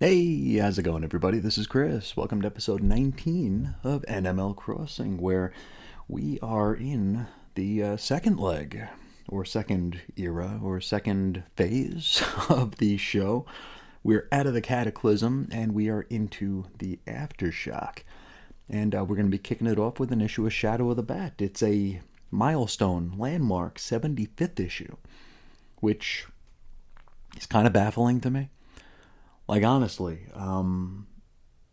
Hey, how's it going, everybody? This is Chris. Welcome to episode 19 of NML Crossing, where we are in the second leg, or second era, or second phase of the show. We're out of the cataclysm, and we are into the aftershock. And we're going to be kicking it off with an issue of Shadow of the Bat. It's a milestone, landmark 75th issue, which is kind of baffling to me. Like, honestly,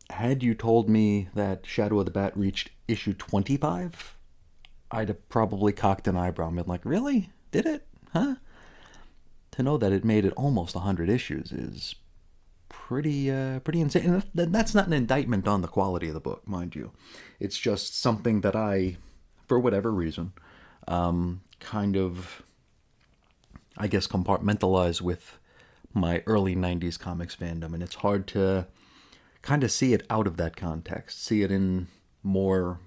had you told me that Shadow of the Bat reached issue 25, I'd have probably cocked an eyebrow and been like, really? Did it? Huh? To know that it made it almost 100 issues is pretty insane. And that's not an indictment on the quality of the book, mind you. It's just something that I, for whatever reason, kind of, I guess, compartmentalize with my early 90s comics fandom, and it's hard to kind of see it out of that context, see it in more,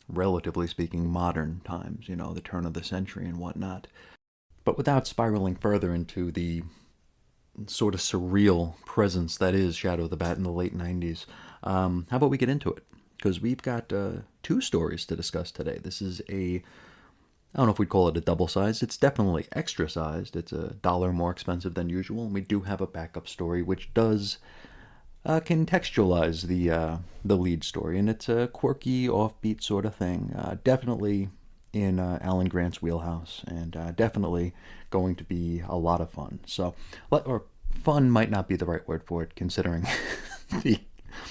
relatively speaking, modern times, the turn of the century and whatnot. But without spiraling further into the sort of surreal presence that is Shadow of the Bat in the late 90s, how about we get into it? Because we've got two stories to discuss today. This is I don't know if we'd call it a double sized. It's definitely extra sized. It's $1 more expensive than usual. And we do have a backup story which does contextualize the lead story, and it's a quirky, offbeat sort of thing. Definitely in Alan Grant's wheelhouse, and definitely going to be a lot of fun. So, or fun might not be the right word for it, considering the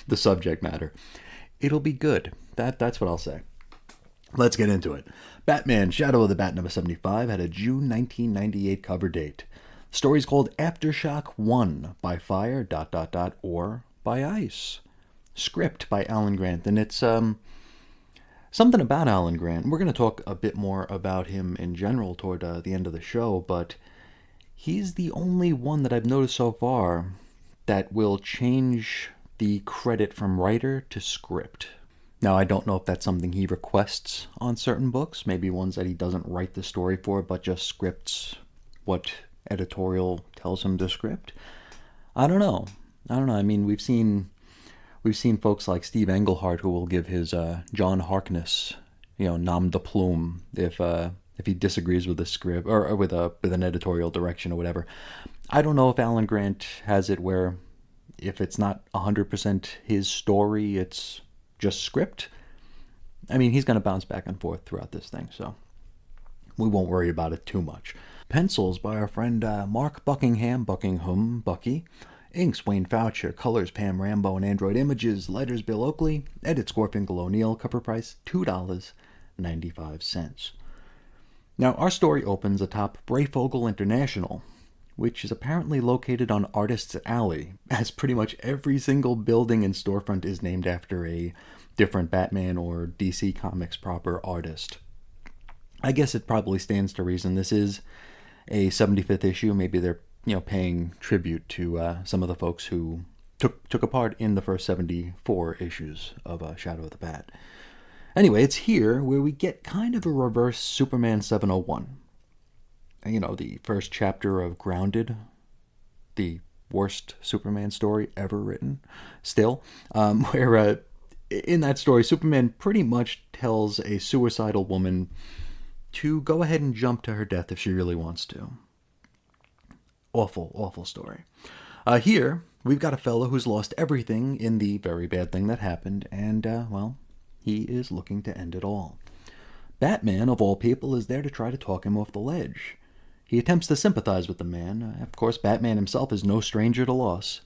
the subject matter. It'll be good. That's what I'll say. Let's get into it. Batman Shadow of the Bat number 75 had a June 1998 cover date. The story's called Aftershock 1 by Fire... or by Ice. Script by Alan Grant, and it's something about Alan Grant. We're going to talk a bit more about him in general toward the end of the show, but he's the only one that I've noticed so far that will change the credit from writer to script. Now, I don't know if that's something he requests on certain books, maybe ones that he doesn't write the story for, but just scripts what editorial tells him to script. I don't know. I mean, we've seen folks like Steve Englehart who will give his John Harkness, nom de plume if he disagrees with the script or with an editorial direction or whatever. I don't know if Alan Grant has it where if it's not 100% his story, it's just script. I mean, he's going to bounce back and forth throughout this thing, so we won't worry about it too much. Pencils by our friend Mark Buckingham, Bucky. Inks Wayne Foucher, colors Pam Rambo and Android Images, letters Bill Oakley, edit Scorpiongle O'Neill, cover price $2.95. Now, our story opens atop Brayfogle International, which is apparently located on Artist's Alley, as pretty much every single building and storefront is named after a different Batman or DC Comics proper artist. I guess it probably stands to reason this is a 75th issue. Maybe they're paying tribute to some of the folks who took a part in the first 74 issues of Shadow of the Bat. Anyway, it's here where we get kind of a reverse Superman 701. The first chapter of Grounded, the worst Superman story ever written, still, where in that story, Superman pretty much tells a suicidal woman to go ahead and jump to her death if she really wants to. Awful, awful story. Here, we've got a fellow who's lost everything in the very bad thing that happened, and, he is looking to end it all. Batman, of all people, is there to try to talk him off the ledge. He attempts to sympathize with the man. Of course, Batman himself is no stranger to loss.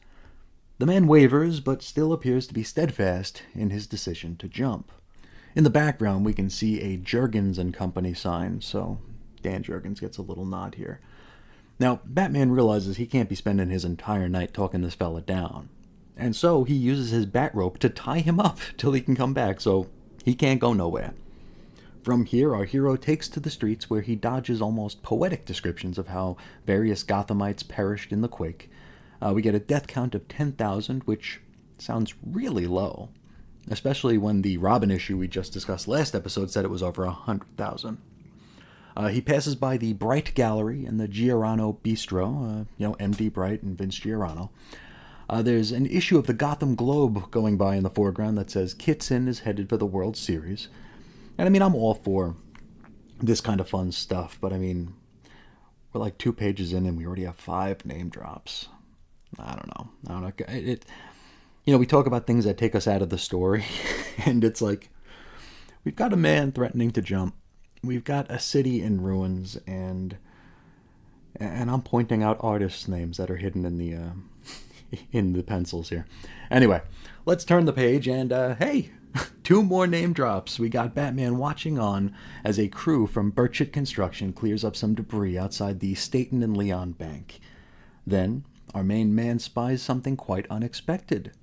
The man wavers, but still appears to be steadfast in his decision to jump. In the background, we can see a Jurgens and Company sign, so Dan Jurgens gets a little nod here. Now, Batman realizes he can't be spending his entire night talking this fella down, and so he uses his bat rope to tie him up till he can come back, so he can't go nowhere. From here, our hero takes to the streets where he dodges almost poetic descriptions of how various Gothamites perished in the quake. We get a death count of 10,000, which sounds really low, especially when the Robin issue we just discussed last episode said it was over 100,000. He passes by the Bright Gallery and the Giordano Bistro, MD Bright and Vince Giordano. There's an issue of the Gotham Globe going by in the foreground that says Kitson is headed for the World Series. And I mean, I'm all for this kind of fun stuff, but I mean, we're like 2 pages in and we already have 5 name drops. I don't know. We talk about things that take us out of the story, and it's like, we've got a man threatening to jump. We've got a city in ruins, and I'm pointing out artists' names that are hidden in the in the pencils here. Anyway, let's turn the page, and hey, 2 more name drops. We got Batman watching on as a crew from Birchett Construction clears up some debris outside the Staten and Leon Bank. Then, our main man spies something quite unexpected.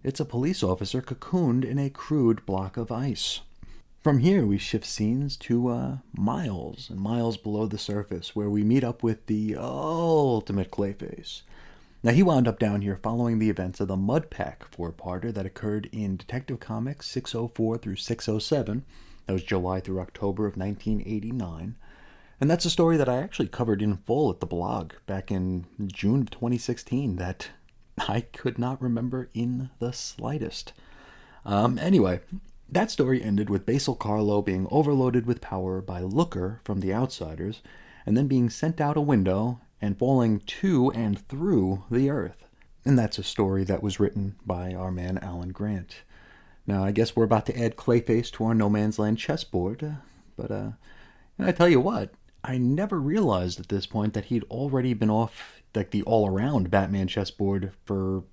It's a police officer cocooned in a crude block of ice. From here, we shift scenes to miles and miles below the surface, where we meet up with the ultimate Clayface. Now, he wound up down here following the events of the Mud Pack 4-parter that occurred in Detective Comics 604 through 607. That was July through October of 1989. And that's a story that I actually covered in full at the blog back in June of 2016 that I could not remember in the slightest. Anyway, that story ended with Basil Carlo being overloaded with power by Looker from The Outsiders, and then being sent out a window and falling to and through the earth. And that's a story that was written by our man Alan Grant. Now, I guess we're about to add Clayface to our No Man's Land chessboard, but I tell you what, I never realized at this point that he'd already been off like the all-around Batman chessboard for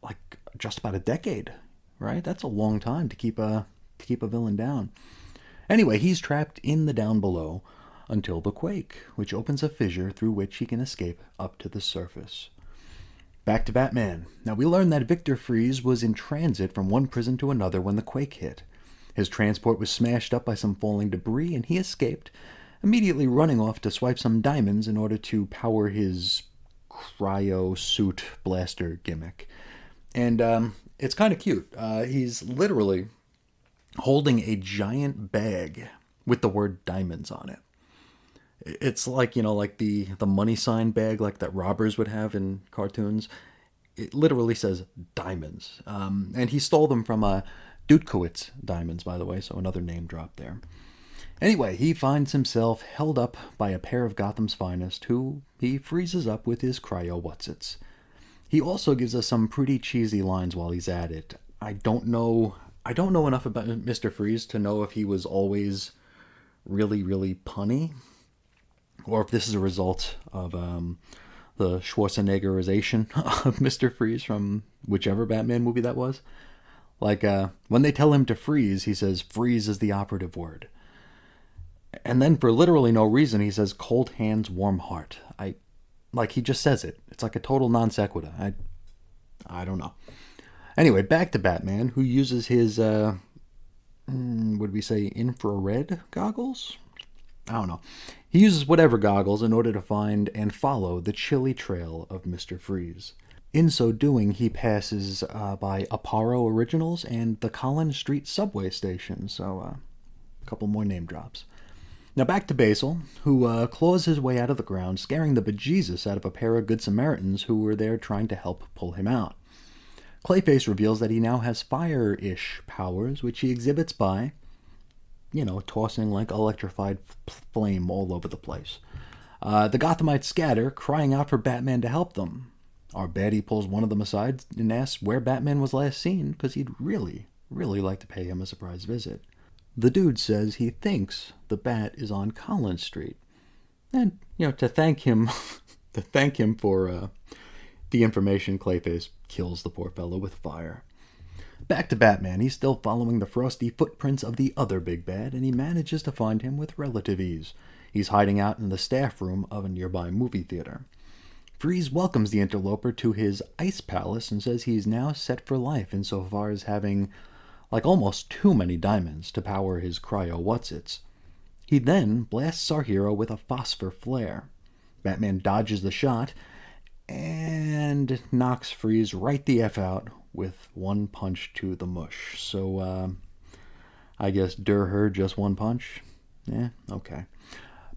like just about a decade, right? That's a long time to keep a villain down. Anyway, he's trapped in the down below until the quake, which opens a fissure through which he can escape up to the surface. Back to Batman. Now, we learn that Victor Fries was in transit from one prison to another when the quake hit. His transport was smashed up by some falling debris, and he escaped, immediately running off to swipe some diamonds in order to power his cryo suit blaster gimmick. And it's kind of cute. He's literally holding a giant bag with the word diamonds on it. It's like, like the money sign bag like that robbers would have in cartoons. It literally says diamonds. And he stole them from Dudkowitz Diamonds, by the way, so another name drop there. Anyway, he finds himself held up by a pair of Gotham's finest, who he freezes up with his cryo-whatsits. He also gives us some pretty cheesy lines while he's at it. I don't know enough about Mr. Freeze to know if he was always really, really punny, or if this is a result of the Schwarzeneggerization of Mr. Freeze from whichever Batman movie that was. Like, when they tell him to freeze, he says, freeze is the operative word. And then for literally no reason, he says, cold hands, warm heart. He just says it. It's like a total non sequitur. I don't know. Anyway, back to Batman, who uses his, would we say infrared goggles? I don't know. He uses whatever goggles in order to find and follow the chilly trail of Mr. Freeze. In so doing, he passes by Aparo Originals and the Collins Street subway station, so a couple more name drops. Now back to Basil, who claws his way out of the ground, scaring the bejesus out of a pair of Good Samaritans who were there trying to help pull him out. Clayface reveals that he now has fire-ish powers, which he exhibits by, tossing like electrified flame all over the place. The Gothamites scatter, crying out for Batman to help them. Our baddie pulls one of them aside and asks where Batman was last seen, because he'd really, really like to pay him a surprise visit. The dude says he thinks the Bat is on Collins Street. And, to thank him for the information, Clayface kills the poor fellow with fire. Back to Batman. He's still following the frosty footprints of the other big bad, and he manages to find him with relative ease. He's hiding out in the staff room of a nearby movie theater. Freeze welcomes the interloper to his ice palace and says he's now set for life insofar as having almost too many diamonds to power his cryo-whatsits. He then blasts our hero with a phosphor flare. Batman dodges the shot and knocks Freeze right the F out with one punch to the mush. So, I guess her just one punch? Yeah, okay.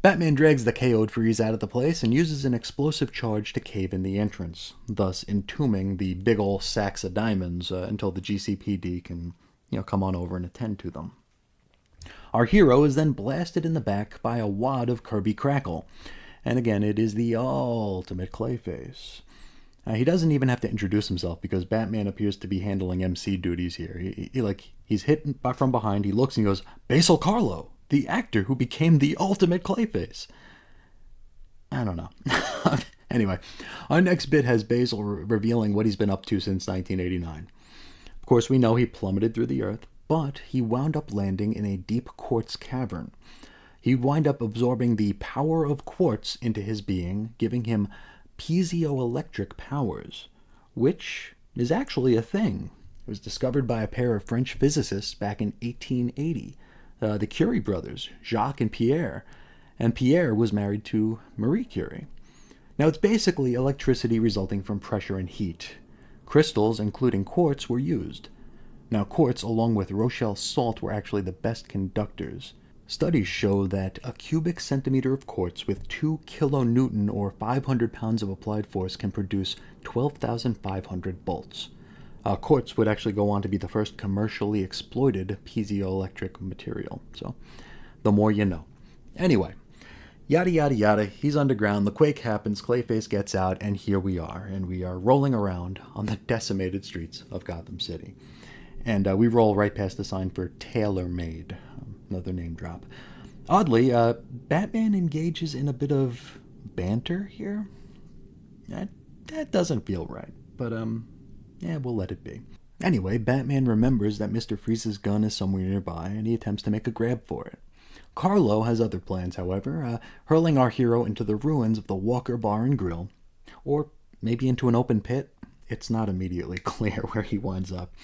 Batman drags the KO'd Freeze out of the place and uses an explosive charge to cave in the entrance, thus entombing the big ol' sacks of diamonds until the GCPD can, come on over and attend to them. Our hero is then blasted in the back by a wad of Kirby Crackle, and again, it is the ultimate Clayface. He doesn't even have to introduce himself because Batman appears to be handling MC duties here. He's hit from behind, he looks and he goes, "Basil Karlo, the actor who became the ultimate Clayface." I don't know. Anyway, our next bit has Basil revealing what he's been up to since 1989. Of course, we know he plummeted through the earth, but he wound up landing in a deep quartz cavern. He'd wind up absorbing the power of quartz into his being, giving him piezoelectric powers, which is actually a thing. It was discovered by a pair of French physicists back in 1880, the Curie brothers, Jacques and Pierre was married to Marie Curie. Now, it's basically electricity resulting from pressure and heat. Crystals, including quartz, were used. Now, quartz, along with Rochelle salt, were actually the best conductors. Studies show that a cubic centimeter of quartz with 2 kilonewton or 500 pounds of applied force can produce 12,500 volts. Quartz would actually go on to be the first commercially exploited piezoelectric material. So, the more you know. Anyway, yada yada yada, he's underground, the quake happens, Clayface gets out, and here we are. And we are rolling around on the decimated streets of Gotham City. And we roll right past the sign for Tailor Made. Another name drop. Oddly, Batman engages in a bit of banter here. That doesn't feel right, but we'll let it be. Anyway, Batman remembers that Mr. Freeze's gun is somewhere nearby, and he attempts to make a grab for it. Karlo has other plans, however, hurling our hero into the ruins of the Walker Bar and Grill, or maybe into an open pit. It's not immediately clear where he winds up.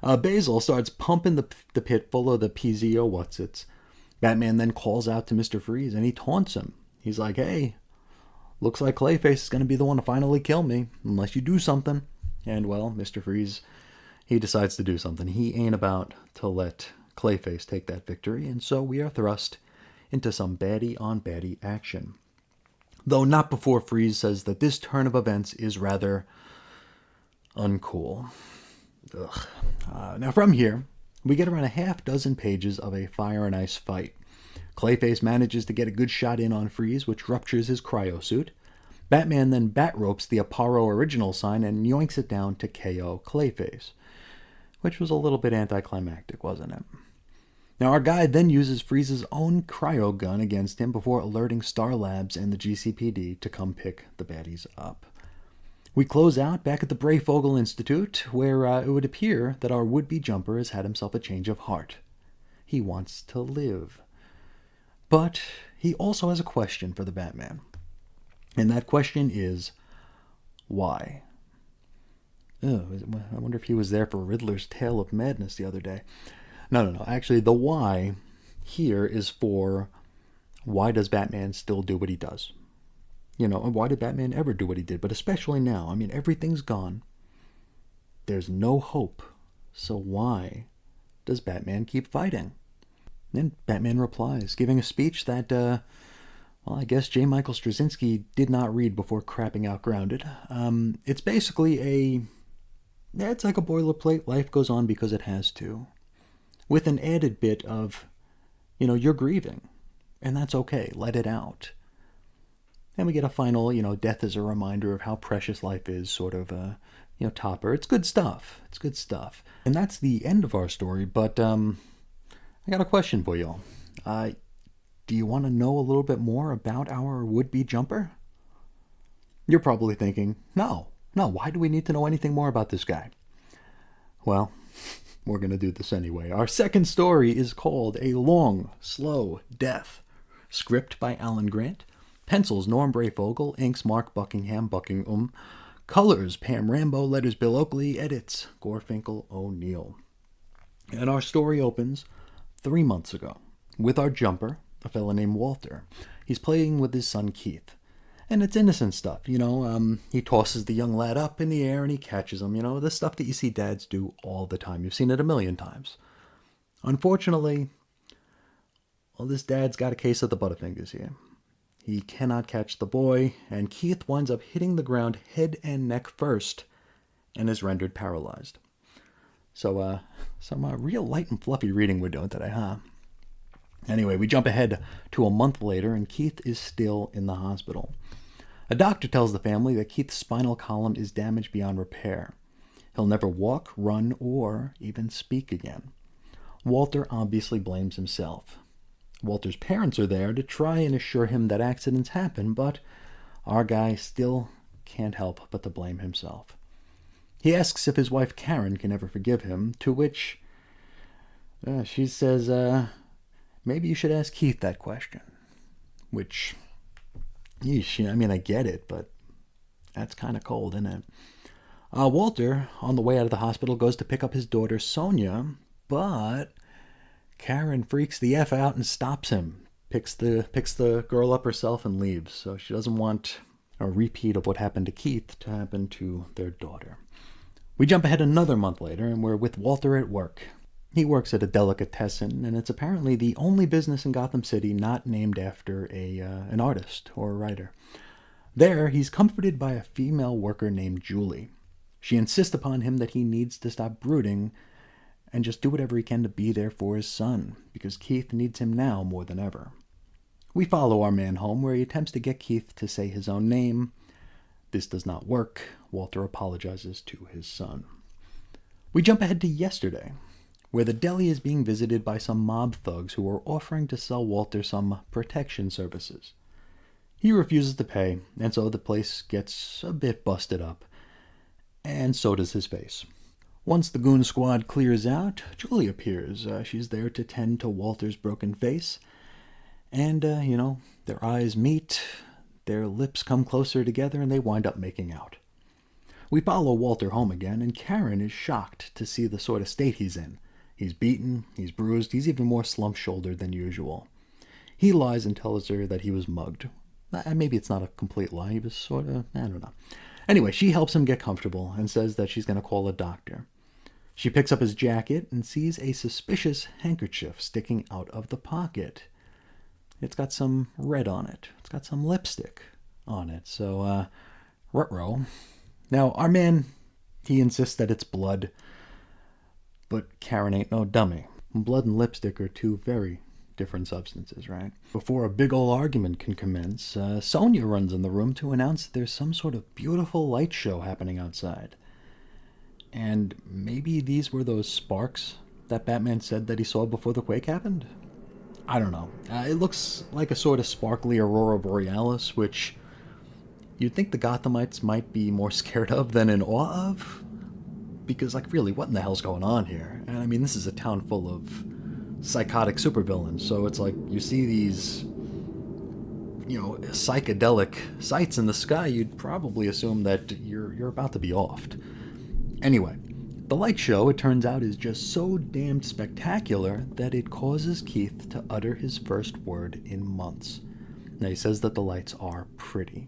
Basil starts pumping the pit full of the piezo whatsits. Batman then calls out to Mr. Freeze and he taunts him. He's like, "Hey, looks like Clayface is going to be the one to finally kill me, unless you do something." And well, Mr. Freeze, he decides to do something. He ain't about to let Clayface take that victory, and so we are thrust into some baddie on baddie action. Though not before Freeze says that this turn of events is rather uncool. Now from here, we get around a half dozen pages of a fire and ice fight. Clayface manages to get a good shot in on Freeze, which ruptures his cryosuit. Batman then bat ropes the Aparo original sign and yoinks it down to KO Clayface, which was a little bit anticlimactic, wasn't it? Now our guy then uses Freeze's own cryo gun against him before alerting Star Labs and the GCPD to come pick the baddies up. We close out back at the Brayfogle Institute, where it would appear that our would-be jumper has had himself a change of heart. He wants to live. But he also has a question for the Batman. And that question is, why? I wonder if he was there for Riddler's Tale of Madness the other day. No. Actually, the why here is for, why does Batman still do what he does? Why did Batman ever do what he did? But especially now. I mean, everything's gone. There's no hope. So why does Batman keep fighting? And Batman replies, giving a speech that, I guess J. Michael Straczynski did not read before crapping out Grounded. It's basically it's like a boilerplate. Life goes on because it has to. With an added bit of, you're grieving. And that's okay. Let it out. And we get a final, death is a reminder of how precious life is, sort of, topper. It's good stuff. And that's the end of our story, but I got a question for y'all. Do you want to know a little bit more about our would-be jumper? You're probably thinking, no, why do we need to know anything more about this guy? Well, we're going to do this anyway. Our second story is called A Long, Slow Death. Script by Alan Grant. Pencils, Norm Brayfogle. Inks, Mark Buckingham, Colors, Pam Rambo. Letters, Bill Oakley. Edits, Gorfinkel O'Neill. And our story opens 3 months ago with our jumper, a fella named Walter. He's playing with his son Keith. And it's innocent stuff, he tosses the young lad up in the air and he catches him, the stuff that you see dads do all the time. You've seen it a million times. Unfortunately, this dad's got a case of the Butterfingers here. he cannot catch the boy, and Keith winds up hitting the ground head and neck first and is rendered paralyzed. So, some real light and fluffy reading we're doing today, huh? Anyway, we jump ahead to a month later, and Keith is still in the hospital. A doctor tells the family that Keith's spinal column is damaged beyond repair. He'll never walk, run, or even speak again. Walter obviously blames himself. Walter's parents are there to try and assure him that accidents happen, but our guy still can't help but to blame himself. He asks if his wife Karen can ever forgive him, to which she says, maybe you should ask Keith that question. Which, yeesh, I mean, I get it, but that's kind of cold, isn't it? Walter, on the way out of the hospital, goes to pick up his daughter Sonia, but Karen freaks the F out and stops him, picks the girl up herself and leaves. So she doesn't want a repeat of what happened to Keith to happen to their daughter. We jump ahead another month later, and we're with Walter at work. He works at a delicatessen, and it's apparently the only business in Gotham City not named after an artist or a writer. There, he's comforted by a female worker named Julie. She insists upon him that he needs to stop brooding and just do whatever he can to be there for his son, because Keith needs him now more than ever. We follow our man home, where he attempts to get Keith to say his own name. This does not work. Walter apologizes to his son. We jump ahead to yesterday, where the deli is being visited by some mob thugs who are offering to sell Walter some protection services. He refuses to pay, and so the place gets a bit busted up, and so does his face. Once the goon squad clears out, Julie appears. She's there to tend to Walter's broken face, and, their eyes meet, their lips come closer together, and they wind up making out. We follow Walter home again, and Karen is shocked to see the sort of state he's in. He's beaten, he's bruised, he's even more slump-shouldered than usual. He lies and tells her that he was mugged. Maybe it's not a complete lie, he was sort of, I don't know. Anyway, she helps him get comfortable and says that she's going to call a doctor. She picks up his jacket and sees a suspicious handkerchief sticking out of the pocket. It's got some red on it. It's got some lipstick on it. So, ruh-roh. Now, our man, he insists that it's blood, but Karen ain't no dummy. Blood and lipstick are two very different substances, right? Before a big ol' argument can commence, Sonia runs in the room to announce that there's some sort of beautiful light show happening outside. And maybe these were those sparks that Batman said that he saw before the quake happened? I don't know. It looks like a sort of sparkly aurora borealis, which you'd think the Gothamites might be more scared of than in awe of. Because, really, what in the hell's going on here? And I mean, this is a town full of psychotic supervillains, so it's like you see these, psychedelic sights in the sky, you'd probably assume that you're about to be offed. Anyway, the light show, it turns out, is just so damned spectacular that it causes Keith to utter his first word in months. Now, he says that the lights are pretty.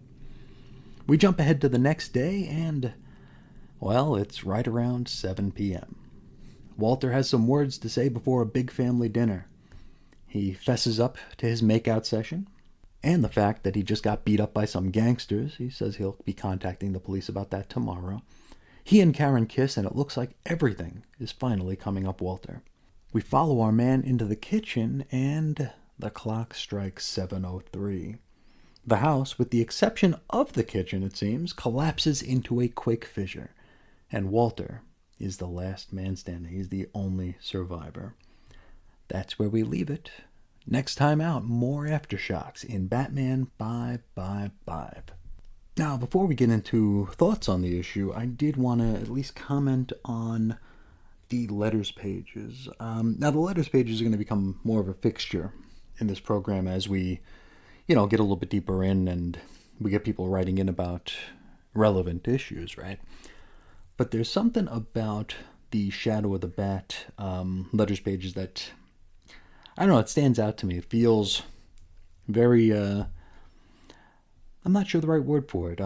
We jump ahead to the next day, and, well, it's right around 7 p.m. Walter has some words to say before a big family dinner. He fesses up to his makeout session, and the fact that he just got beat up by some gangsters. He says he'll be contacting the police about that tomorrow. He and Karen kiss, and it looks like everything is finally coming up Walter. We follow our man into the kitchen, and the clock strikes 7:03. The house, with the exception of the kitchen, it seems, collapses into a quick fissure, and Walter is the last man standing. He's the only survivor. That's where we leave it. Next time out, more Aftershocks in Batman 555. Now, before we get into thoughts on the issue, I did want to at least comment on the letters pages. Now, the letters pages are going to become more of a fixture in this program as we, get a little bit deeper in and we get people writing in about relevant issues, right? But there's something about the Shadow of the Bat letters pages that, I don't know, it stands out to me. It feels very, I'm not sure the right word for it.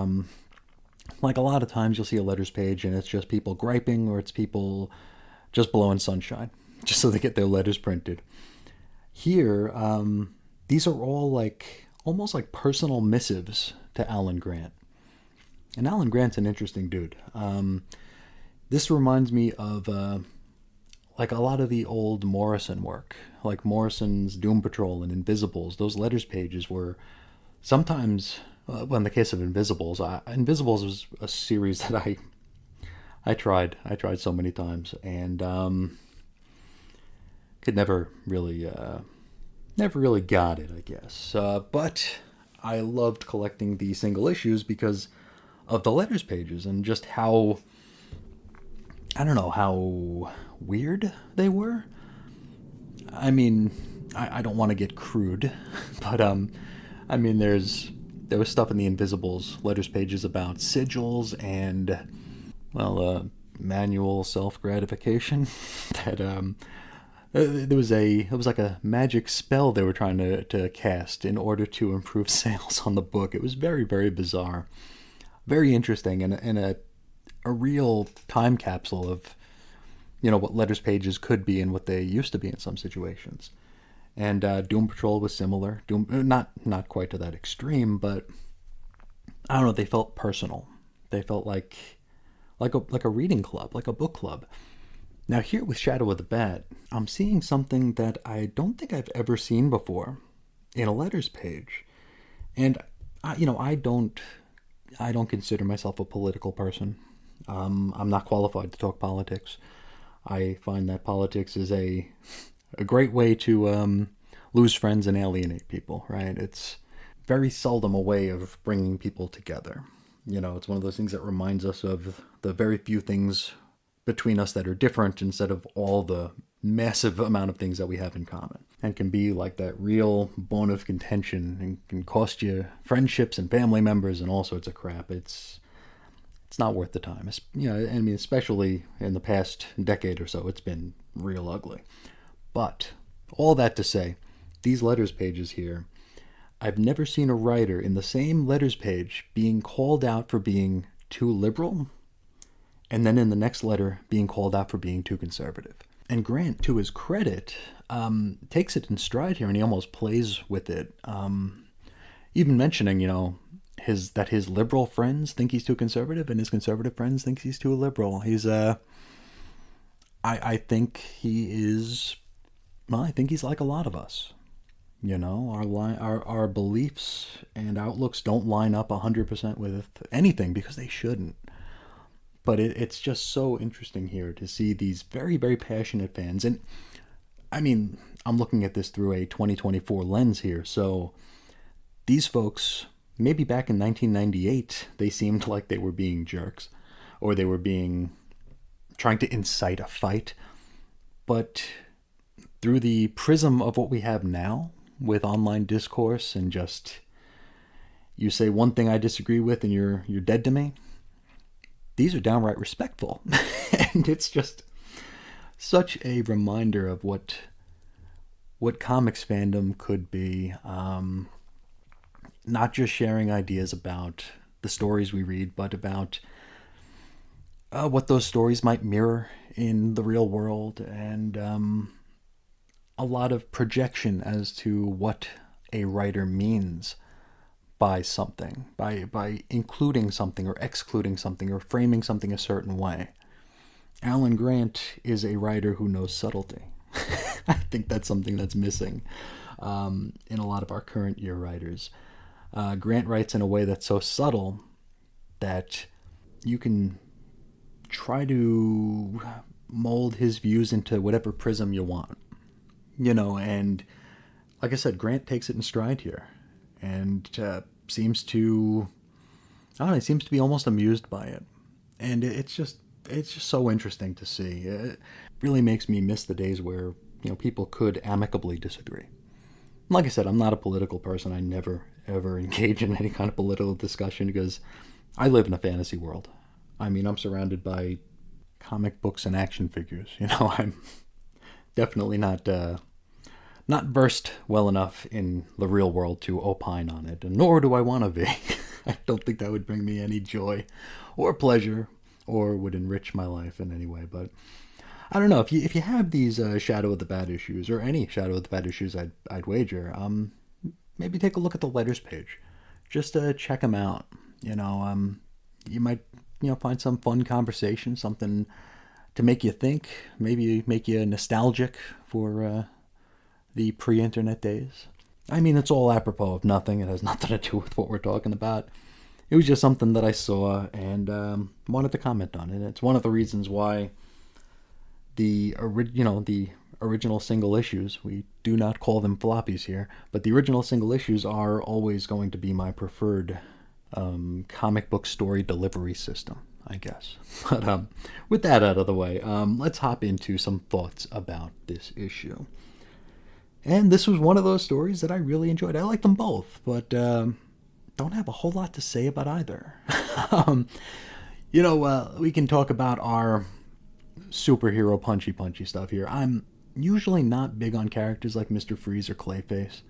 Like a lot of times you'll see a letters page and it's just people griping, or it's people just blowing sunshine just so they get their letters printed. Here, these are all like almost like personal missives to Alan Grant. And Alan Grant's an interesting dude. This reminds me of like a lot of the old Morrison work, like Morrison's Doom Patrol and Invisibles. Those letters pages were sometimes, well, in the case of Invisibles, Invisibles was a series that I tried so many times, and could never really got it, I guess. But I loved collecting the single issues because of the letters pages and just how, I don't know, how weird they were. I mean, I don't want to get crude, but I mean, there was stuff in the Invisibles letters pages about sigils and, well, manual self gratification. That it was like a magic spell they were trying to cast in order to improve sales on the book. It was very, very bizarre, very interesting, and a real time capsule of, you know, what letters pages could be and what they used to be in some situations. And Doom Patrol was similar. Not quite to that extreme, but I don't know. They felt personal. They felt like a reading club, like a book club. Now here with Shadow of the Bat, I'm seeing something that I don't think I've ever seen before in a letters page, and I don't consider myself a political person. I'm not qualified to talk politics. I find that politics is a great way to lose friends and alienate people, right? It's very seldom a way of bringing people together. You know, it's one of those things that reminds us of the very few things between us that are different instead of all the massive amount of things that we have in common, and can be like that real bone of contention and can cost you friendships and family members and all sorts of crap. It's not worth the time. You know, I mean, especially in the past decade or so, it's been real ugly. But all that to say, these letters pages here, I've never seen a writer in the same letters page being called out for being too liberal, and then in the next letter being called out for being too conservative. And Grant, to his credit, takes it in stride here, and he almost plays with it. Even mentioning, you know, that his liberal friends think he's too conservative, and his conservative friends think he's too liberal. I think he is. Well, I think he's like a lot of us. You know, our beliefs and outlooks don't line up 100% with anything, because they shouldn't. But it's just so interesting here to see these very, very passionate fans. And I mean, I'm looking at this through a 2024 lens here. So these folks, maybe back in 1998, they seemed like they were being jerks, or they were trying to incite a fight. But through the prism of what we have now with online discourse and just, you say one thing I disagree with and you're dead to me, these are downright respectful. And it's just such a reminder of what comics fandom could be. Not just sharing ideas about the stories we read, but about what those stories might mirror in the real world, and a lot of projection as to what a writer means by something, by including something or excluding something or framing something a certain way. Alan Grant is a writer who knows subtlety. I think that's something that's missing in a lot of our current year writers. Grant writes in a way that's so subtle that you can try to mold his views into whatever prism you want. You know, and like I said, Grant takes it in stride here, and seems to be almost amused by it. And it's just so interesting to see. It really makes me miss the days where, you know, people could amicably disagree. Like I said, I'm not a political person. I never ever engage in any kind of political discussion because I live in a fantasy world. I mean, I'm surrounded by comic books and action figures. You know, I'm definitely not versed well enough in the real world to opine on it, and nor do I want to be. I don't think that would bring me any joy or pleasure or would enrich my life in any way. But I don't know, if you have these Shadow of the Bat issues, or any Shadow of the Bat issues, I'd wager, maybe take a look at the letters page. Just check them out. You might find some fun conversation, something to make you think, maybe make you nostalgic for the pre-internet days. I mean, it's all apropos of nothing. It has nothing to do with what we're talking about. It was just something that I saw and wanted to comment on it. It's one of the reasons why the original single issues, we do not call them floppies here, but the original single issues are always going to be my preferred comic book story delivery system, I guess. But with that out of the way, let's hop into some thoughts about this issue. And this was one of those stories that I really enjoyed. I like them both, but don't have a whole lot to say about either. We can talk about our superhero punchy stuff here. I'm usually not big on characters like Mr. Freeze or Clayface,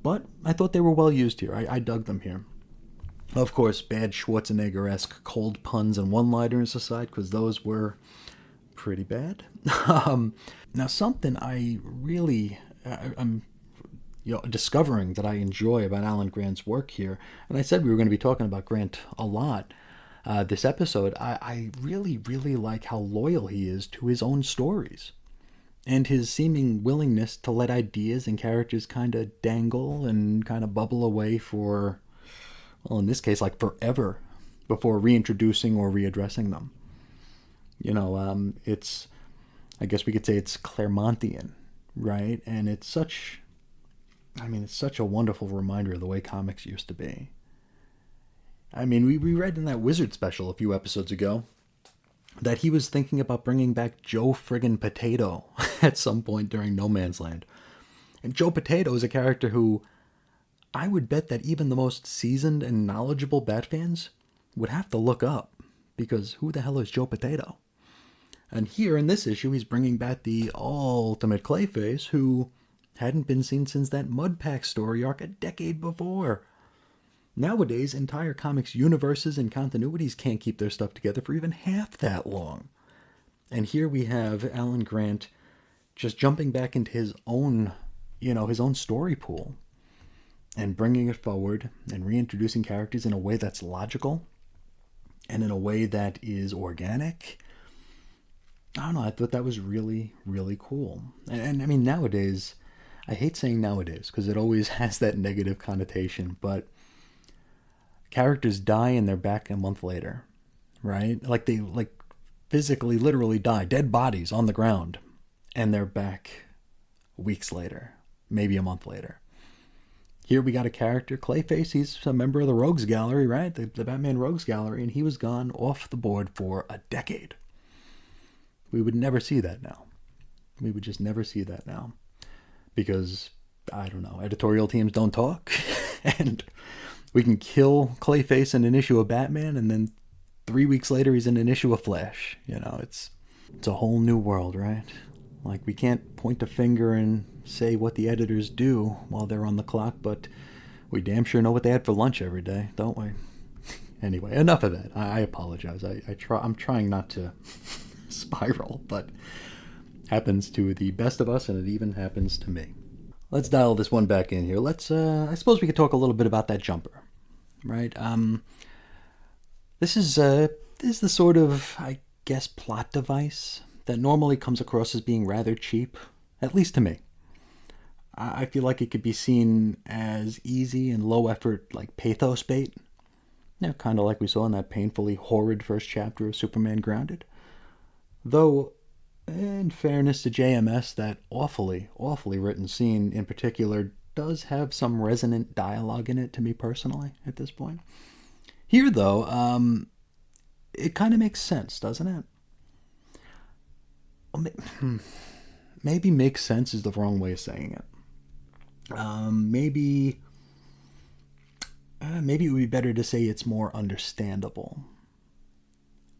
but I thought they were well used here. I dug them here. Of course, bad Schwarzenegger-esque cold puns and one-liners aside, because those were pretty bad. Now, something I'm discovering that I enjoy about Alan Grant's work here, and I said we were going to be talking about Grant a lot this episode, I really, really like how loyal he is to his own stories, and his seeming willingness to let ideas and characters kind of dangle and kind of bubble away for, well, in this case, like forever, before reintroducing or readdressing them. I guess we could say it's Claremontian, right? And it's such a wonderful reminder of the way comics used to be. I mean, we read in that Wizard special a few episodes ago that he was thinking about bringing back Joe friggin' Potato at some point during No Man's Land. And Joe Potato is a character who I would bet that even the most seasoned and knowledgeable Bat fans would have to look up, because who the hell is Joe Potato? And here in this issue, he's bringing back the ultimate Clayface, who hadn't been seen since that Mudpack story arc a decade before. Nowadays, entire comics universes and continuities can't keep their stuff together for even half that long. And here we have Alan Grant just jumping back into his own story pool and bringing it forward and reintroducing characters in a way that's logical and in a way that is organic. I don't know, I thought that was really, really cool. And I mean, nowadays, I hate saying nowadays because it always has that negative connotation, but characters die and they're back a month later, right? Like they physically, literally die, dead bodies on the ground, and they're back weeks later, maybe a month later. Here we got a character, Clayface, he's a member of the Rogues Gallery, right? The Batman Rogues Gallery, and he was gone off the board for a decade. We would never see that now. We would just never see that now. Because, I don't know, editorial teams don't talk, and we can kill Clayface in an issue of Batman, and then 3 weeks later he's in an issue of Flash. It's a whole new world, right? Like, we can't point a finger and say what the editors do while they're on the clock, but we damn sure know what they had for lunch every day, don't we? Anyway, enough of that. I apologize. I'm trying not to spiral, but happens to the best of us, and it even happens to me. Let's dial this one back in here. I suppose we could talk a little bit about that jumper, right? This is the sort of, I guess, plot device that normally comes across as being rather cheap, at least to me. I feel like it could be seen as easy and low effort, like pathos bait. Kind of like we saw in that painfully horrid first chapter of Superman Grounded. Though, in fairness to JMS, that awfully written scene in particular does have some resonant dialogue in it to me personally at this point. Here, though, it kind of makes sense, doesn't it? Maybe makes sense is the wrong way of saying it. Maybe it would be better to say it's more understandable.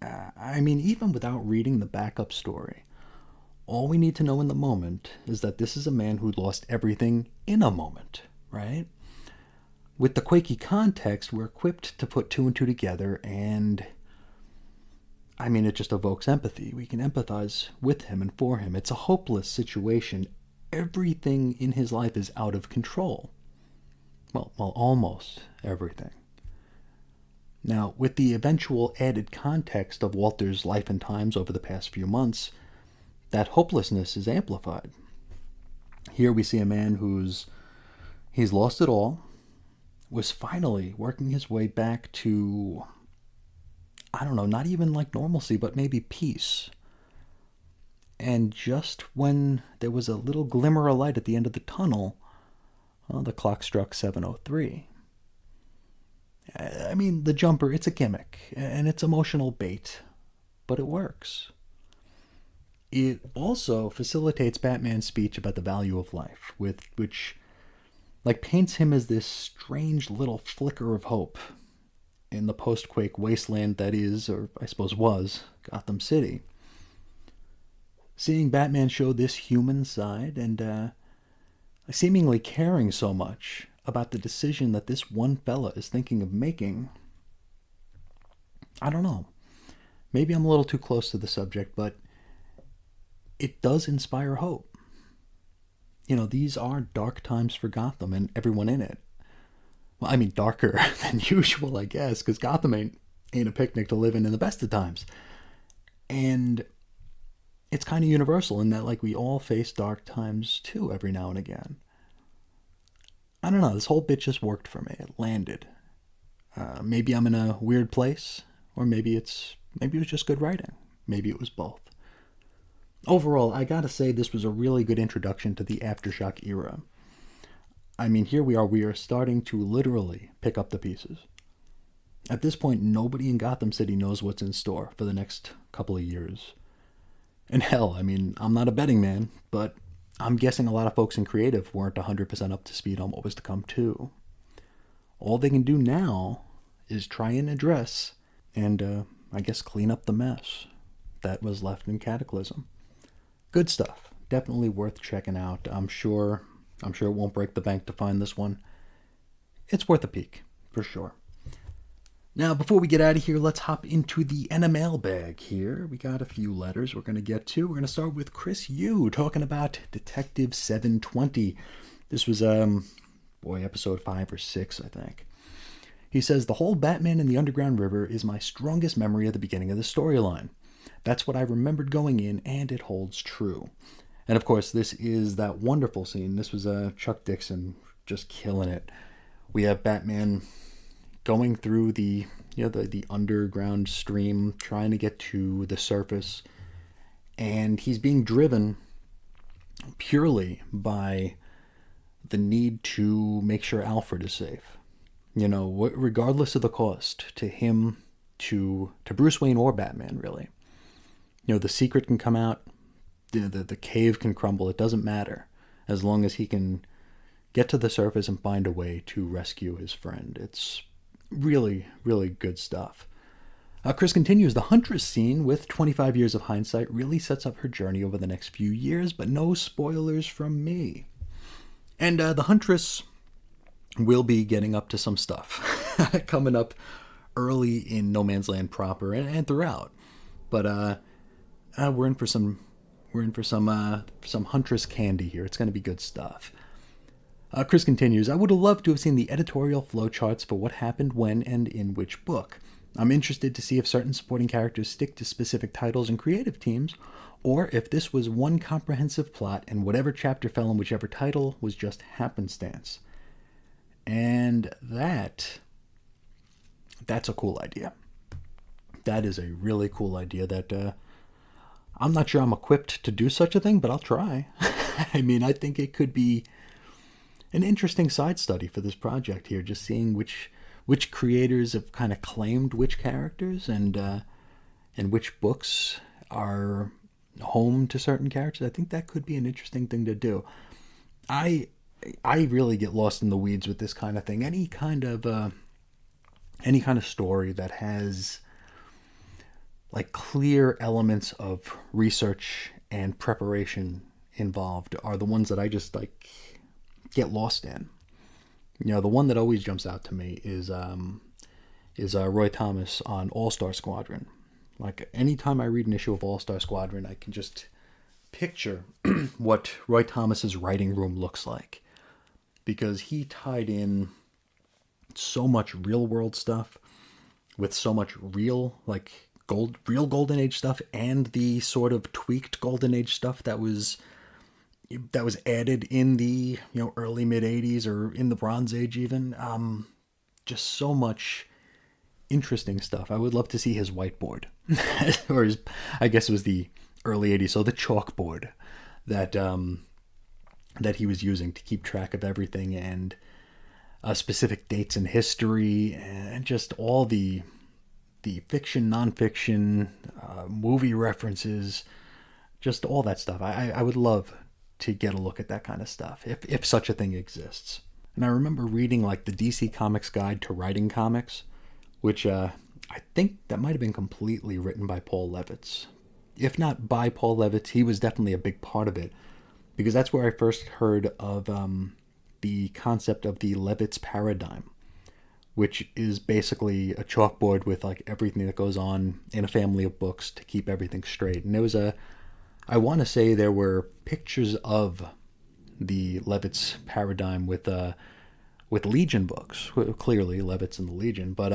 I mean, even without reading the backup story, all we need to know in the moment is that this is a man who lost everything in a moment, right? With the quaky context, we're equipped to put two and two together, and I mean, it just evokes empathy. We can empathize with him and for him. It's a hopeless situation. Everything in his life is out of control. Well, almost everything. Now, with the eventual added context of Walter's life and times over the past few months, that hopelessness is amplified. Here we see a man he's lost it all, was finally working his way back to, I don't know, not even like normalcy, but maybe peace. And just when there was a little glimmer of light at the end of the tunnel, well, the clock struck 7:03. I mean, the jumper, it's a gimmick, and it's emotional bait, but it works. It also facilitates Batman's speech about the value of life, which like paints him as this strange little flicker of hope in the post-quake wasteland that is, or I suppose was, Gotham City. Seeing Batman show this human side and seemingly caring so much about the decision that this one fella is thinking of making, I don't know. Maybe I'm a little too close to the subject, but it does inspire hope. You know, these are dark times for Gotham and everyone in it. Well, I mean, darker than usual, I guess, because Gotham ain't a picnic to live in the best of times. And it's kind of universal in that, like, we all face dark times, too, every now and again. I don't know, this whole bit just worked for me. It landed. Maybe I'm in a weird place, or maybe it was just good writing. Maybe it was both. Overall, I gotta say this was a really good introduction to the Aftershock era. I mean, here we are starting to literally pick up the pieces. At this point, nobody in Gotham City knows what's in store for the next couple of years. And hell, I mean, I'm not a betting man, but I'm guessing a lot of folks in creative weren't 100% up to speed on what was to come too. All they can do now is try and address and, I guess, clean up the mess that was left in Cataclysm. Good stuff. Definitely worth checking out. I'm sure it won't break the bank to find this one. It's worth a peek, for sure. Now, before we get out of here, let's hop into the NMaiLbag here. We got a few letters we're going to get to. We're going to start with Chris Yu talking about Detective 720. This was, episode 5 or 6, I think. He says, the whole Batman in the Underground River is my strongest memory of the beginning of the storyline. That's what I remembered going in, and it holds true. And of course, this is that wonderful scene. This was Chuck Dixon just killing it. We have Batman going through the underground stream, trying to get to the surface, and he's being driven purely by the need to make sure Alfred is safe. You know, regardless of the cost to him, to Bruce Wayne or Batman, really. You know, the secret can come out, the cave can crumble, it doesn't matter, as long as he can get to the surface and find a way to rescue his friend. It's really, really good stuff. Chris continues, the Huntress scene, with 25 years of hindsight, really sets up her journey over the next few years, but no spoilers from me. And the Huntress will be getting up to some stuff coming up early in No Man's Land proper and throughout. But we're in for some Huntress candy here. It's going to be good stuff. Chris continues, I would have loved to have seen the editorial flowcharts for what happened when and in which book. I'm interested to see if certain supporting characters stick to specific titles and creative teams, or if this was one comprehensive plot and whatever chapter fell in whichever title was just happenstance. And that's a cool idea. That is a really cool idea that I'm not sure I'm equipped to do such a thing, but I'll try. I mean, I think it could be an interesting side study for this project here, just seeing which creators have kind of claimed which characters and which books are home to certain characters. I think that could be an interesting thing to do. I really get lost in the weeds with this kind of thing. Any kind of story that has like clear elements of research and preparation involved are the ones that I just like get lost in. You know, the one that always jumps out to me is Roy Thomas on All-Star Squadron. Like, anytime I read an issue of All-Star Squadron, I can just picture what Roy Thomas's writing room looks like. because he tied in so much real world stuff with so much real, like real Golden Age stuff, and the sort of tweaked Golden Age stuff that was added in the early mid 80s or in the Bronze Age even. Just so much interesting stuff. I would love to see his whiteboard, or his, I guess it was the early 80s, so the chalkboard that that he was using to keep track of everything, and specific dates in history, and just all the fiction, nonfiction, movie references, just all that stuff. I would love to get a look at that kind of stuff, if such a thing exists. And I remember reading like the DC Comics Guide to Writing Comics, which I think that might have been completely written by Paul Levitz. If not by Paul Levitz, he was definitely a big part of it, because that's where I first heard of the concept of the Levitz paradigm, which is basically a chalkboard with like everything that goes on in a family of books to keep everything straight. And there was I want to say there were pictures of the Levitz paradigm with Legion books, clearly Levitz and the Legion, but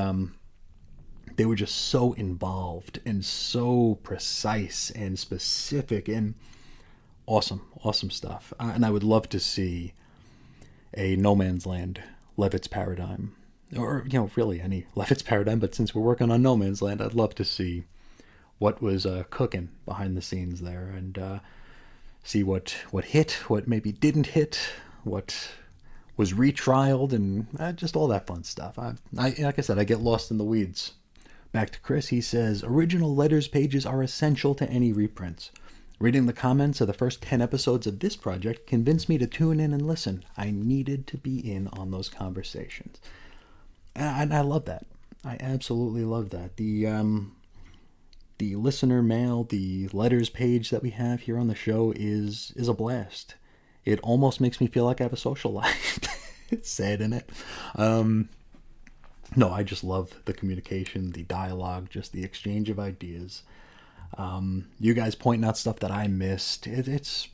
they were just so involved and so precise and specific and awesome stuff. And I would love to see a No Man's Land Levitz paradigm, or really any Levitz paradigm, but since we're working on No Man's Land, I'd love to see what was cooking behind the scenes there, and see what hit, what maybe didn't hit, what was retrialed, and just all that fun stuff. Like I said, I get lost in the weeds. Back to Chris, he says, original letters pages are essential to any reprints. Reading the comments of the first 10 episodes of this project convinced me to tune in and listen. I needed to be in on those conversations. And I love that. I absolutely love that. The listener mail, the letters page that we have here on the show is a blast. It almost makes me feel like I have a social life. It's sad, isn't it? No, I just love the communication, the dialogue, just the exchange of ideas. You guys pointing out stuff that I missed. It's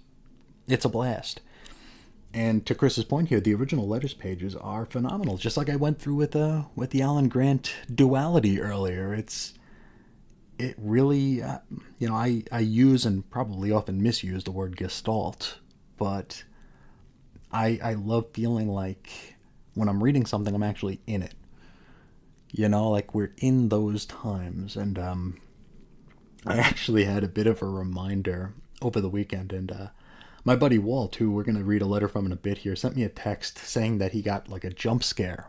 a blast. And to Chris's point here, the original letters pages are phenomenal. Just like I went through with the Alan Grant duality earlier. It really, I use and probably often misuse the word gestalt, but I love feeling like when I'm reading something, I'm actually in it. Like we're in those times. And I actually had a bit of a reminder over the weekend, and my buddy Walt, who we're going to read a letter from in a bit here, sent me a text saying that he got like a jump scare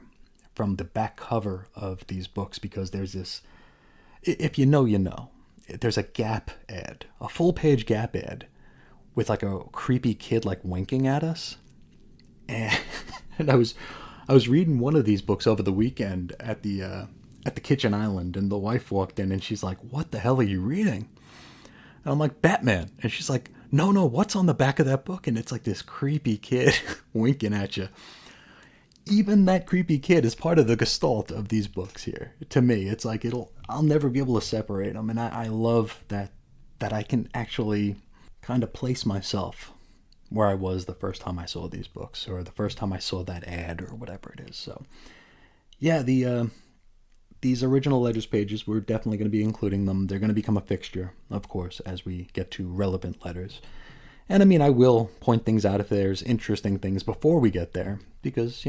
from the back cover of these books, because there's this, if you know, there's a Gap ad, a full page Gap ad with like a creepy kid like winking at us. And I was reading one of these books over the weekend at the kitchen island, and the wife walked in and she's like, "What the hell are you reading?" And I'm like, "Batman." And she's like, No, what's on the back of that book?" And it's like this creepy kid winking at you. Even that creepy kid is part of the gestalt of these books here. To me, it's like I'll never be able to separate them, and I love that I can actually kind of place myself where I was the first time I saw these books, or the first time I saw that ad, or whatever it is. So, yeah, these original letters pages, we're definitely going to be including them. They're going to become a fixture, of course, as we get to relevant letters. And I mean, I will point things out if there's interesting things before we get there, because,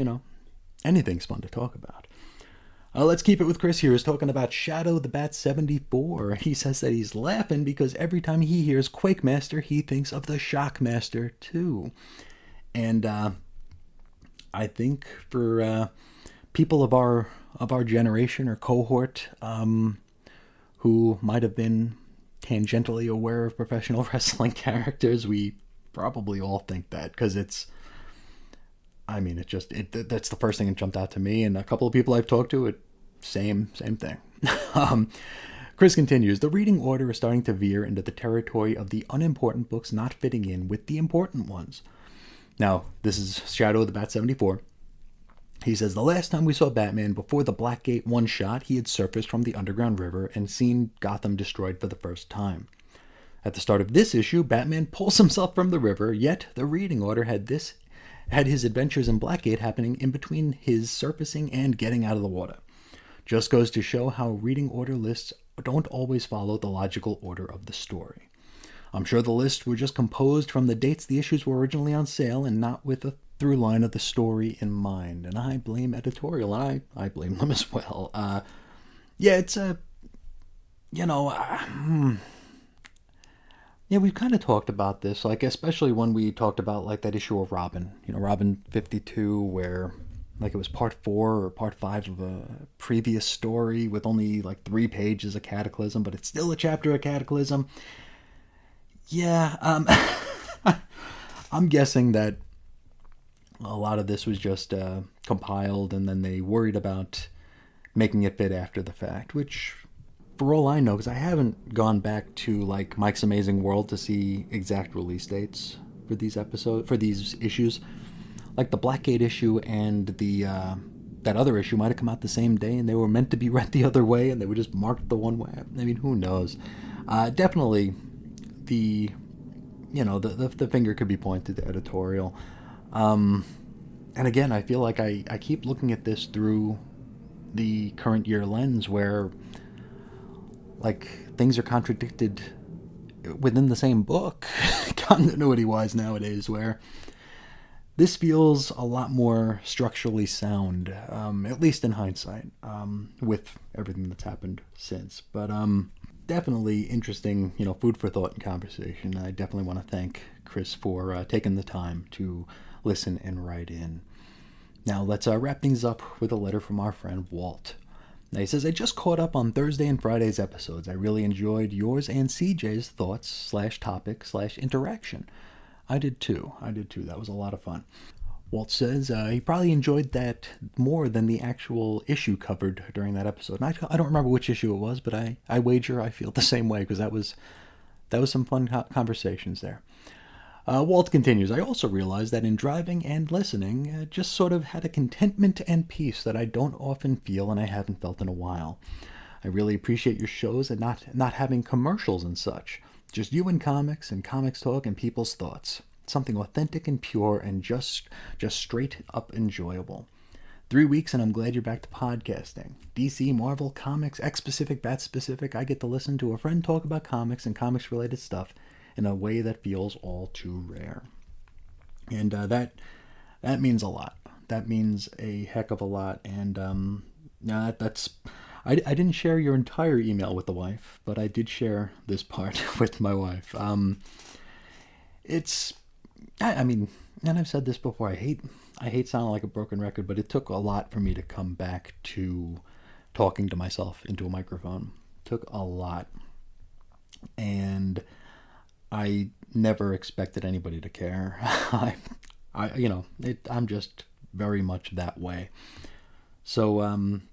anything's fun to talk about. Let's keep it with Chris here. He's talking about Shadow the Bat 74. He says that he's laughing because every time he hears Quakemaster, he thinks of the Shockmaster too. And I think for people of our generation or cohort who might have been tangentially aware of professional wrestling characters, we probably all think that, because that's the first thing that jumped out to me, and a couple of people I've talked to, same thing. Chris continues, the reading order is starting to veer into the territory of the unimportant books not fitting in with the important ones. Now, this is Shadow of the Bat 74. He says, the last time we saw Batman before the Blackgate one-shot, he had surfaced from the underground river and seen Gotham destroyed for the first time. At the start of this issue, Batman pulls himself from the river, yet the reading order had this had his adventures in Blackgate happening in between his surfacing and getting out of the water. Just goes to show how reading order lists don't always follow the logical order of the story. I'm sure the lists were just composed from the dates the issues were originally on sale and not with the through line of the story in mind. And I blame editorial, and I blame them as well. Yeah, it's a, you know, yeah, we've kind of talked about this, like especially when we talked about like that issue of Robin, Robin 52, where like it was part 4 or part 5 of a previous story with only like 3 pages of Cataclysm, but it's still a chapter of Cataclysm. Yeah, I'm guessing that a lot of this was just compiled and then they worried about making it fit after the fact, which for all I know, because I haven't gone back to like Mike's Amazing World to see exact release dates for these issues. Like the Blackgate issue and the that other issue might have come out the same day, and they were meant to be read the other way, and they were just marked the one way. I mean, who knows? Definitely, the finger could be pointed to editorial. And again, I feel like I keep looking at this through the current year lens, where like things are contradicted within the same book, continuity-wise nowadays, where this feels a lot more structurally sound, at least in hindsight, with everything that's happened since. But definitely interesting, food for thought and conversation. I definitely want to thank Chris for taking the time to listen and write in. Now let's wrap things up with a letter from our friend Walt. Now he says, I just caught up on Thursday and Friday's episodes. I really enjoyed yours and CJ's thoughts / topic / interaction. I did too. That was a lot of fun. Walt says he probably enjoyed that more than the actual issue covered during that episode. And I don't remember which issue it was, but I wager I feel the same way, because that was some fun conversations there. Walt continues, I also realized that in driving and listening, just sort of had a contentment and peace that I don't often feel and I haven't felt in a while. I really appreciate your shows and not having commercials and such. Just you and comics talk and people's thoughts. Something authentic and pure and just straight up enjoyable. 3 weeks and I'm glad you're back to podcasting. DC, Marvel, comics, X-specific, Bat-specific. I get to listen to a friend talk about comics and comics-related stuff in a way that feels all too rare. And that means a lot. That means a heck of a lot. And that's... I didn't share your entire email with the wife, but I did share this part with my wife. I mean, and I've said this before, I hate sounding like a broken record, but it took a lot for me to come back to talking to myself into a microphone. It took a lot. And I never expected anybody to care. I'm just very much that way. So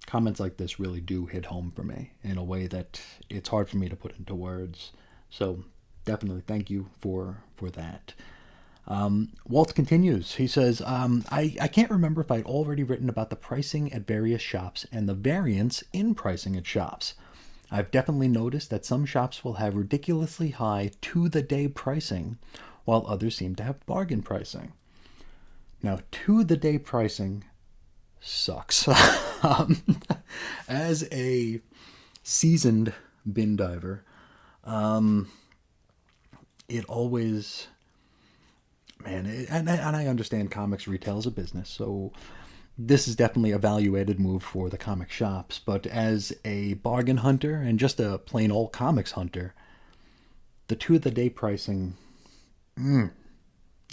comments like this really do hit home for me in a way that it's hard for me to put into words. So definitely thank you for that. Walt continues. He says, I can't remember if I'd already written about the pricing at various shops and the variance in pricing at shops. I've definitely noticed that some shops will have ridiculously high to-the-day pricing, while others seem to have bargain pricing. Now, to-the-day pricing sucks. As a seasoned bin diver, it always... and I understand comics retail is a business, so this is definitely a value-added move for the comic shops. But as a bargain hunter and just a plain old comics hunter, the to-the-day pricing,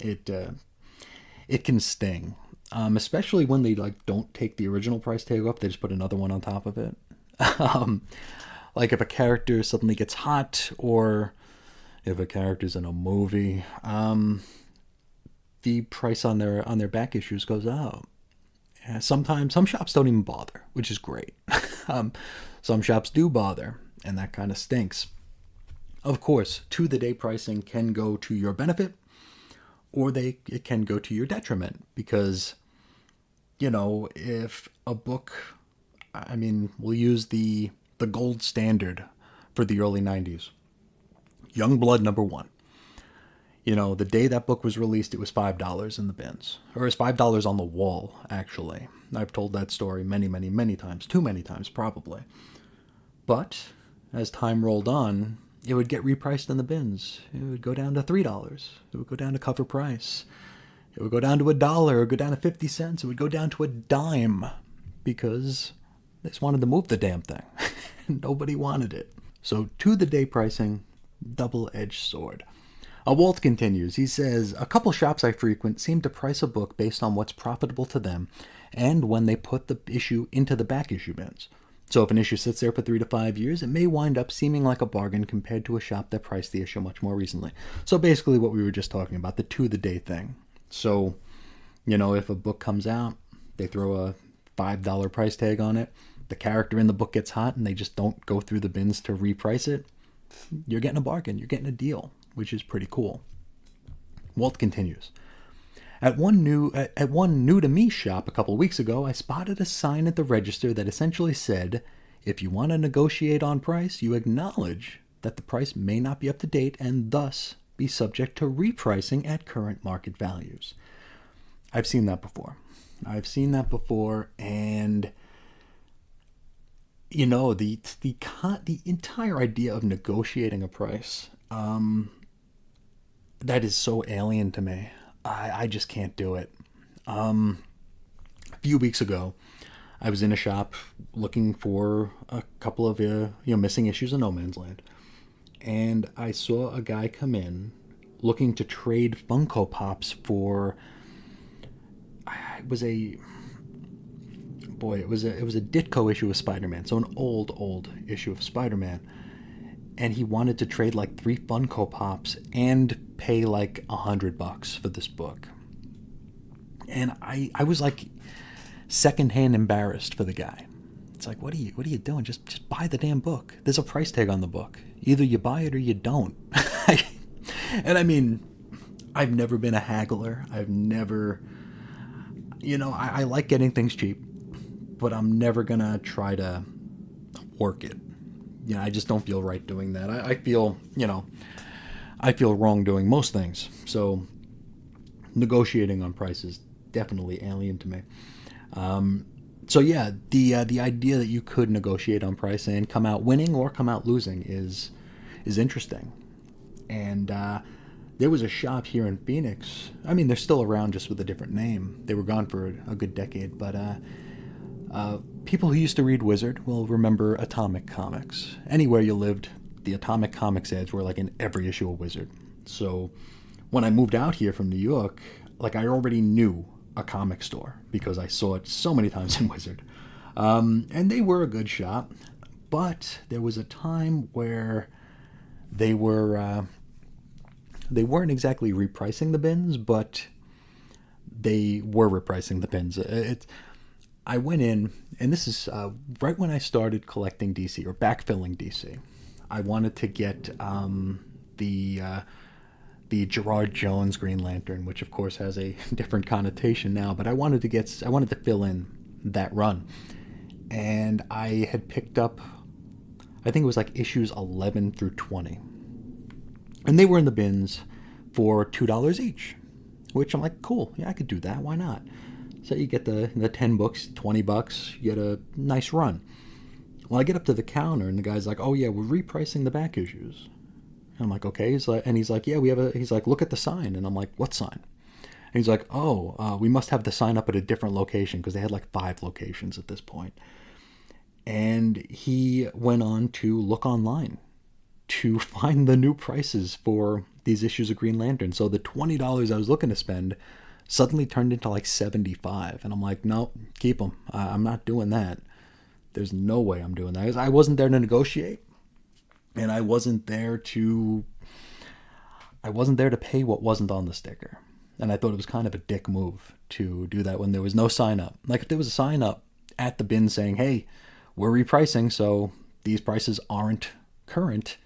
it can sting. Especially when they don't take the original price tag up, they just put another one on top of it. Like if a character suddenly gets hot, or if a character's in a movie, the price on their back issues goes up. Sometimes some shops don't even bother, which is great. Some shops do bother, and that kind of stinks. Of course, to-the-day pricing can go to your benefit, or it can go to your detriment, because, if a book, we'll use the gold standard for the early 90s, Youngblood #1. You know, the day that book was released, it was $5 in the bins. Or it was $5 on the wall, actually. I've told that story many, many, many times. Too many times, probably. But as time rolled on, it would get repriced in the bins. It would go down to $3. It would go down to cover price. It would go down to $1. It would go down to 50 cents. It would go down to a dime. Because they just wanted to move the damn thing. Nobody wanted it. So to the day pricing, double-edged sword. Walt continues. He says, a couple shops I frequent seem to price a book based on what's profitable to them and when they put the issue into the back issue bins. So if an issue sits there for 3 to 5 years, it may wind up seeming like a bargain compared to a shop that priced the issue much more recently. So basically what we were just talking about, the to-the-day thing. So, you know, if a book comes out, they throw a $5 price tag on it, the character in the book gets hot and they just don't go through the bins to reprice it, you're getting a bargain, you're getting a deal, which is pretty cool. Walt continues. At one new to me shop a couple of weeks ago, I spotted a sign at the register that essentially said, if you want to negotiate on price, you acknowledge that the price may not be up to date and thus be subject to repricing at current market values. I've seen that before. And you know, the entire idea of negotiating a price, that is so alien to me. I just can't do it. A few weeks ago, I was in a shop looking for a couple of missing issues of No Man's Land, and I saw a guy come in looking to trade Funko Pops for. It was a Ditko issue of Spider-Man, so an old issue of Spider-Man. And he wanted to trade like 3 Funko Pops and pay like $100 for this book. And I was like secondhand embarrassed for the guy. It's like, what are you doing? Just buy the damn book. There's a price tag on the book. Either you buy it or you don't. And I mean, I've never been a haggler. I've never, I like getting things cheap, but I'm never gonna try to work it. I just don't feel right doing that. I feel wrong doing most things. So negotiating on price is definitely alien to me. So yeah, the idea that you could negotiate on price and come out winning or come out losing is interesting. And there was a shop here in Phoenix. I mean, they're still around, just with a different name. They were gone for a good decade, but people who used to read Wizard will remember Atomic Comics. Anywhere you lived, the Atomic Comics ads were like in every issue of Wizard. So when I moved out here from New York, like, I already knew a comic store because I saw it so many times in Wizard. And they were a good shop, but there was a time where they weren't exactly repricing the bins, but they were repricing the bins. I went in, and this is right when I started collecting DC, or backfilling DC. I wanted to get the Gerard Jones Green Lantern, which of course has a different connotation now, but I wanted to fill in that run. And I had picked up, I think it was like issues 11 through 20. And they were in the bins for $2 each, which I'm like, cool, yeah, I could do that, why not? So you get the 10 books, $20, you get a nice run. Well, I get up to the counter, and the guy's like, oh yeah, we're repricing the back issues. And I'm like, okay. He's like, yeah, he's like, look at the sign. And I'm like, what sign? And he's like, we must have the sign up at a different location, because they had like 5 locations at this point. And he went on to look online to find the new prices for these issues of Green Lantern. So the $20 I was looking to spend suddenly turned into like $75. And I'm like, no, keep them. I'm not doing that. There's no way I'm doing that. I wasn't there to negotiate. And I wasn't there to pay what wasn't on the sticker. And I thought it was kind of a dick move to do that when there was no sign up. Like, if there was a sign up at the bin saying, hey, we're repricing, so these prices aren't current,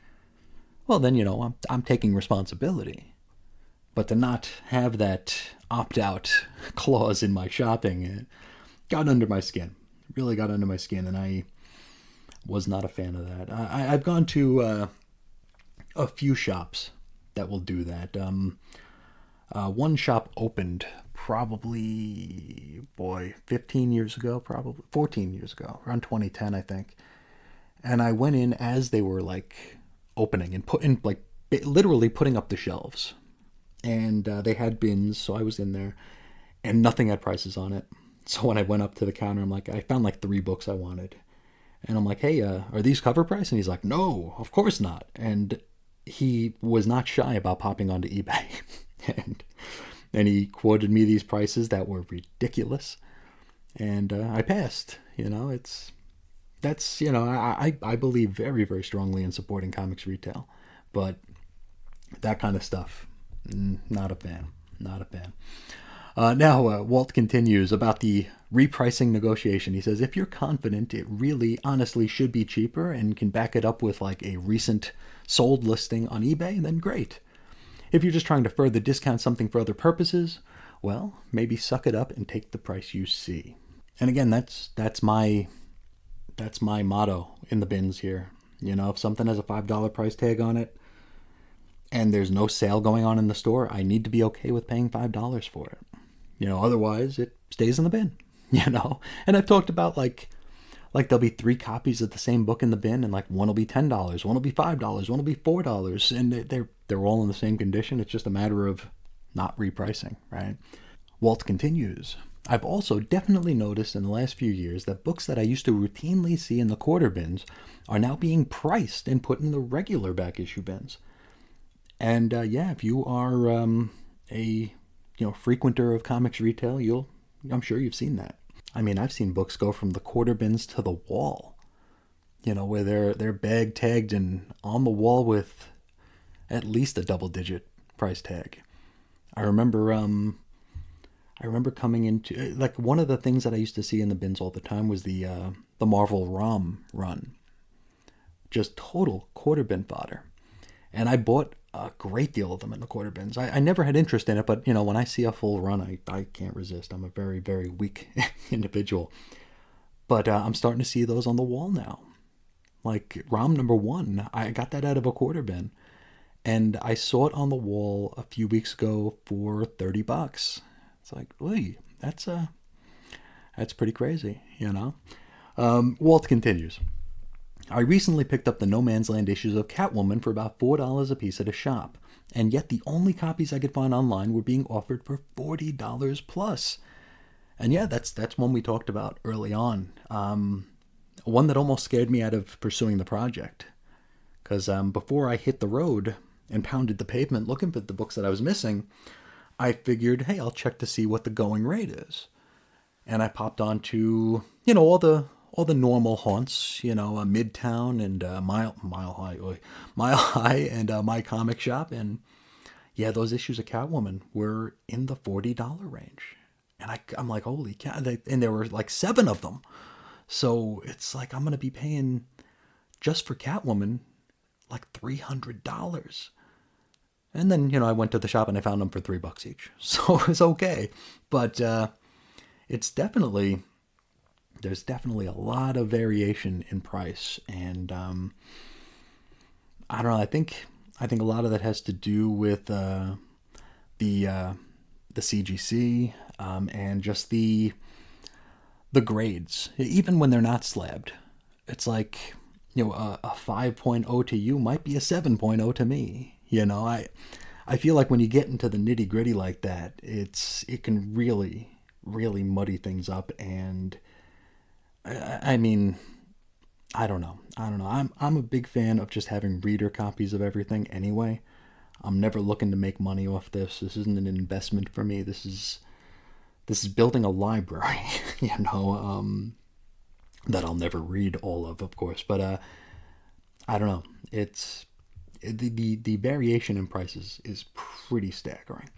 well, then, I'm taking responsibility. But to not have that opt-out clause in my shopping, it got under my skin. It really got under my skin, and I was not a fan of that. I've gone to a few shops that will do that. One shop opened probably, 15 years ago, probably 14 years ago, around 2010, I think. And I went in as they were like opening and literally putting up the shelves. And they had bins, so I was in there, and nothing had prices on it. So when I went up to the counter, I'm like, I found like 3 books I wanted. And I'm like, hey, are these cover price? And he's like, no, of course not. And he was not shy about popping onto eBay. and he quoted me these prices that were ridiculous. And I passed. I believe very, very strongly in supporting comics retail. But that kind of stuff, not a fan. Not a fan. Now, Walt continues about the repricing negotiation. He says, if you're confident it really, honestly should be cheaper and can back it up with like a recent sold listing on eBay, then great. If you're just trying to further discount something for other purposes, well, maybe suck it up and take the price you see. And again, that's my motto in the bins here. If something has a $5 price tag on it and there's no sale going on in the store, I need to be okay with paying $5 for it. Otherwise it stays in the bin, And I've talked about like there'll be 3 copies of the same book in the bin, and like one will be $10, one will be $5, one will be $4, and they're all in the same condition. It's just a matter of not repricing, right? Walt continues. I've also definitely noticed in the last few years that books that I used to routinely see in the quarter bins are now being priced and put in the regular back issue bins. And if you are a frequenter of comics retail, I'm sure you've seen that. I mean, I've seen books go from the quarter bins to the wall, where they're bag tagged and on the wall with at least a double-digit price tag. I remember coming into, like, one of the things that I used to see in the bins all the time was the Marvel ROM run. Just total quarter bin fodder. And I bought a great deal of them in the quarter bins. I never had interest in it, but, when I see a full run, I can't resist. I'm a very, very weak individual. But I'm starting to see those on the wall now. Like ROM number 1, I got that out of a quarter bin. And I saw it on the wall a few weeks ago for $30. It's like, oy, that's pretty crazy, Walt continues. I recently picked up the No Man's Land issues of Catwoman for about $4 a piece at a shop, and yet the only copies I could find online were being offered for $40 plus. And yeah, that's one we talked about early on. One that almost scared me out of pursuing the project, because before I hit the road and pounded the pavement looking for the books that I was missing, I figured, hey, I'll check to see what the going rate is. And I popped on to, all the normal haunts, Midtown and Mile High and My Comic Shop. And yeah, those issues of Catwoman were in the $40 range. And I'm like, holy cow. And there were like 7 of them. So it's like, I'm going to be paying just for Catwoman like $300. And then, I went to the shop and I found them for $3 each. So it was okay. But there's definitely a lot of variation in price. And I don't know, I think a lot of that has to do with the CGC and just the grades. Even when they're not slabbed, it's like, a 5.0 to you might be a 7.0 to me. I feel like when you get into the nitty gritty like that, it can really, really muddy things up. And I mean, I don't know. I'm a big fan of just having reader copies of everything anyway. I'm never looking to make money off this. This isn't an investment for me. This is building a library, that I'll never read all of course. But I don't know. It's the variation in prices is pretty staggering.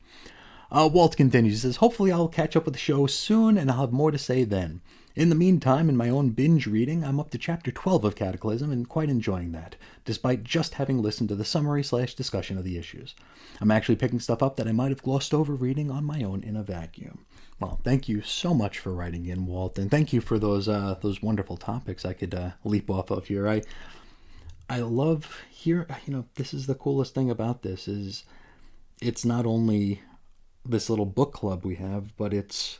Walt continues, he says, hopefully I'll catch up with the show soon and I'll have more to say then. In the meantime, in my own binge reading, I'm up to chapter 12 of Cataclysm and quite enjoying that, despite just having listened to the summary/discussion of the issues. I'm actually picking stuff up that I might have glossed over reading on my own in a vacuum. Well, thank you so much for writing in, Walt, and thank you for those wonderful topics I could leap off of here. I love here, this is the coolest thing about this is it's not only this little book club we have, but it's,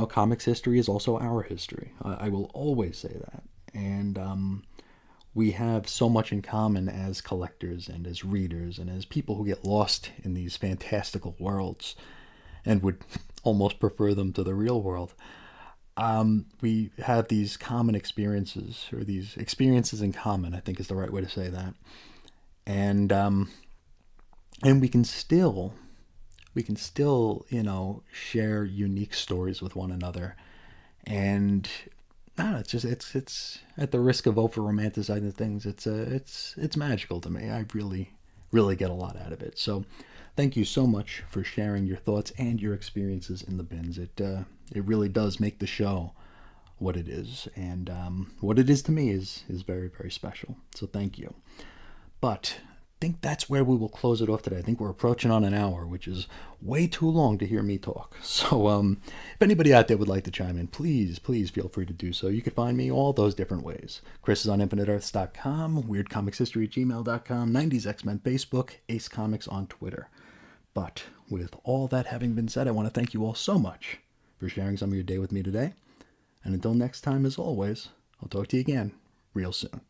comics history is also our history. I will always say that. And we have so much in common as collectors and as readers and as people who get lost in these fantastical worlds and would almost prefer them to the real world. We have these common experiences, or these experiences in common, I think is the right way to say that. And and we can still share unique stories with one another. And no, it's at the risk of over romanticizing things. It's magical to me. I really get a lot out of it. So thank you so much for sharing your thoughts and your experiences in the bins. It really does make the show what it is, and what it is to me is very, very special. So thank you. But I think that's where we will close it off today. I think we're approaching on an hour, which is way too long to hear me talk. So if anybody out there would like to chime in, please feel free to do so. You can find me all those different ways. Chris is on infiniteearths.com, weirdcomicshistory@gmail.com, 90s X-Men Facebook, Ace Comics on Twitter. But with all that having been said, I want to thank you all so much for sharing some of your day with me today. And until next time, as always, I'll talk to you again real soon.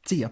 See ya.